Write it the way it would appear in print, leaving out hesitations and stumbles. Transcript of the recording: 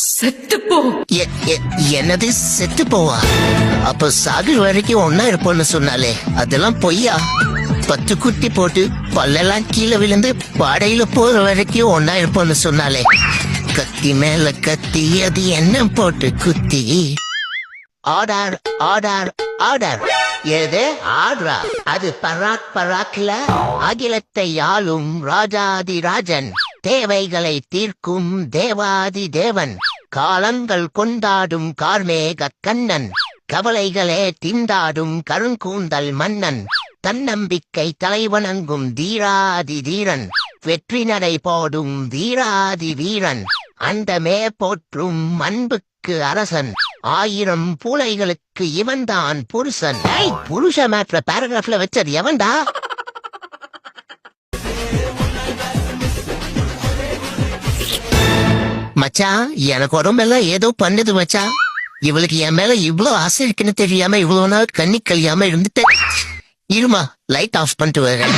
செத்துப்போ. என்னது செத்து போவா? அப்ப சாகு வரைக்கும் ஒன்னா இருப்போம்னு சொன்னாலே அதெல்லாம் பொய்யா? 10 குட்டி போட்டு பல்லெல்லாம் கீழே விழுந்து பாடையில போற வரைக்கும் ஒன்னா இருப்போம்னு சொன்னாலே கத்தி மேல கத்தி அது என்ன போட்டு குத்தி. Order order order. எது ஆர்டரா? அது பராக் பராக்ல அகிலத்தை ஆளும் ராஜாதி ராஜன், தேவைகளை தீர்க்கும் தேவாதி தேவன், காலங்கள் கொண்டாடும் கார்மேக கண்ணன், கவலைகளே திண்டாடும் கருங்கூந்தல் மன்னன், தன்னம்பிக்கை தலைவணங்கும் தீராதி தீரன், வெற்றி நடை போடும் வீராதி வீரன், அண்டமே போற்றும் அன்புக்கு அரசன், 1000 பூளைகளுக்கு இவன்தான் புருஷன். புருஷ மேட்ர பேராகிராஃப்ல வச்சது எவன்டா? மச்சான், எனக்கு உடம்பெல்லாம் ஏதோ பண்ணுது மச்சான். இவளுக்கு என் மேல இவ்வளவு ஆசை இருக்குன்னு தெரியாம இவ்வளவு நாள் கண்ணி கழியாம இருந்துட்டு இருமா லைட் ஆஃப் பண்ணிட்டு வரேன்.